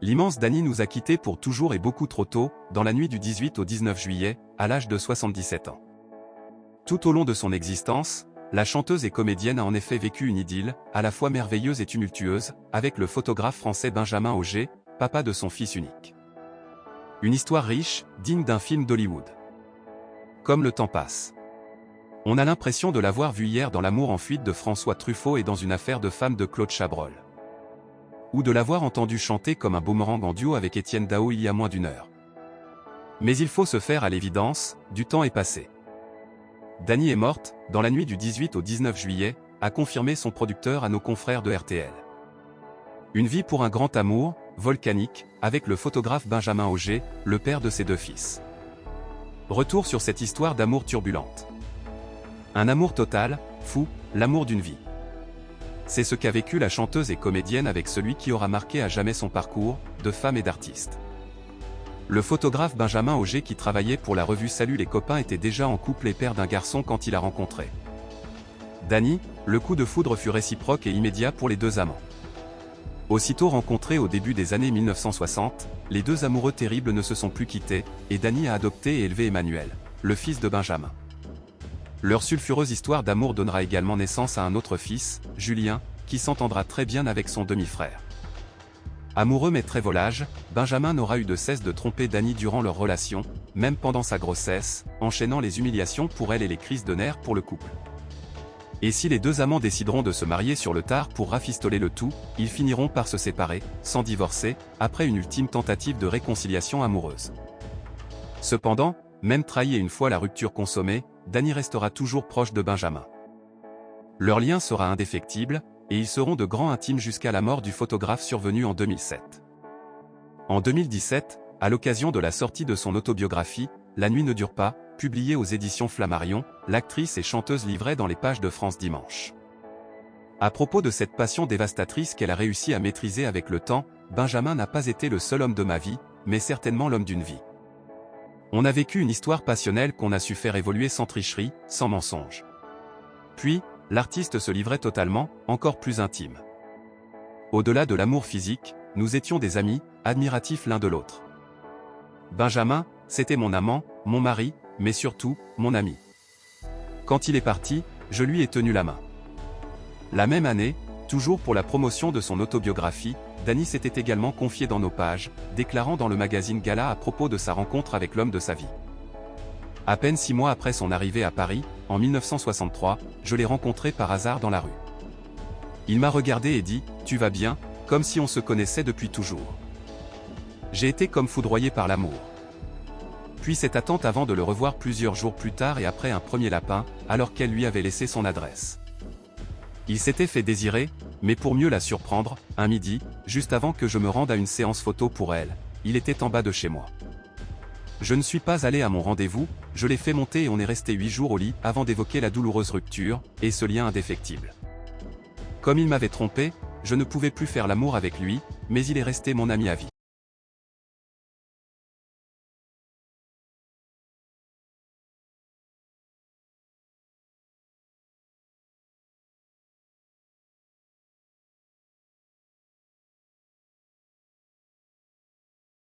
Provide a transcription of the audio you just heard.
L'immense Dany nous a quittés pour toujours et beaucoup trop tôt, dans la nuit du 18 au 19 juillet, à l'âge de 77 ans. Tout au long de son existence, la chanteuse et comédienne a en effet vécu une idylle, à la fois merveilleuse et tumultueuse, avec le photographe français Benjamin Auger, papa de son fils unique. Une histoire riche, digne d'un film d'Hollywood. Comme le temps passe. On a l'impression de l'avoir vu hier dans L'amour en fuite de François Truffaut et dans Une affaire de femme de Claude Chabrol. Ou de l'avoir entendu chanter comme un boomerang en duo avec Étienne Dao il y a moins d'une heure. Mais il faut se faire à l'évidence, du temps est passé. Dany est morte, dans la nuit du 18 au 19 juillet, a confirmé son producteur à nos confrères de RTL. Une vie pour un grand amour, volcanique, avec le photographe Benjamin Auger, le père de ses deux fils. Retour sur cette histoire d'amour turbulente. Un amour total, fou, l'amour d'une vie. C'est ce qu'a vécu la chanteuse et comédienne avec celui qui aura marqué à jamais son parcours, de femme et d'artiste. Le photographe Benjamin Auger qui travaillait pour la revue Salut les copains était déjà en couple et père d'un garçon quand il a rencontré Dany. Le coup de foudre fut réciproque et immédiat pour les deux amants. Aussitôt rencontrés au début des années 1960, les deux amoureux terribles ne se sont plus quittés, et Dany a adopté et élevé Emmanuel, le fils de Benjamin. Leur sulfureuse histoire d'amour donnera également naissance à un autre fils, Julien, qui s'entendra très bien avec son demi-frère. Amoureux mais très volage, Benjamin n'aura eu de cesse de tromper Dany durant leur relation, même pendant sa grossesse, enchaînant les humiliations pour elle et les crises de nerfs pour le couple. Et si les deux amants décideront de se marier sur le tard pour rafistoler le tout, ils finiront par se séparer, sans divorcer, après une ultime tentative de réconciliation amoureuse. Cependant, même trahi et une fois la rupture consommée, Dany restera toujours proche de Benjamin. Leur lien sera indéfectible, et ils seront de grands intimes jusqu'à la mort du photographe survenue en 2007. En 2017, à l'occasion de la sortie de son autobiographie, La nuit ne dure pas, publiée aux éditions Flammarion, l'actrice et chanteuse livrait dans les pages de France Dimanche. À propos de cette passion dévastatrice qu'elle a réussi à maîtriser avec le temps, Benjamin n'a pas été le seul homme de ma vie, mais certainement l'homme d'une vie. On a vécu une histoire passionnelle qu'on a su faire évoluer sans tricherie, sans mensonge. Puis, l'artiste se livrait totalement, encore plus intime. Au-delà de l'amour physique, nous étions des amis, admiratifs l'un de l'autre. Benjamin, c'était mon amant, mon mari, mais surtout, mon ami. Quand il est parti, je lui ai tenu la main. La même année, toujours pour la promotion de son autobiographie, Dany s'était également confié dans nos pages, déclarant dans le magazine Gala à propos de sa rencontre avec l'homme de sa vie. À peine 6 mois après son arrivée à Paris, en 1963, je l'ai rencontré par hasard dans la rue. Il m'a regardé et dit « Tu vas bien ?» comme si on se connaissait depuis toujours. J'ai été comme foudroyé par l'amour. Puis cette attente avant de le revoir plusieurs jours plus tard et après un premier lapin, alors qu'elle lui avait laissé son adresse. Il s'était fait désirer, mais pour mieux la surprendre, un midi, juste avant que je me rende à une séance photo pour elle, il était en bas de chez moi. Je ne suis pas allé à mon rendez-vous, je l'ai fait monter et on est resté 8 jours au lit avant d'évoquer la douloureuse rupture, et ce lien indéfectible. Comme il m'avait trompé, je ne pouvais plus faire l'amour avec lui, mais il est resté mon ami à vie.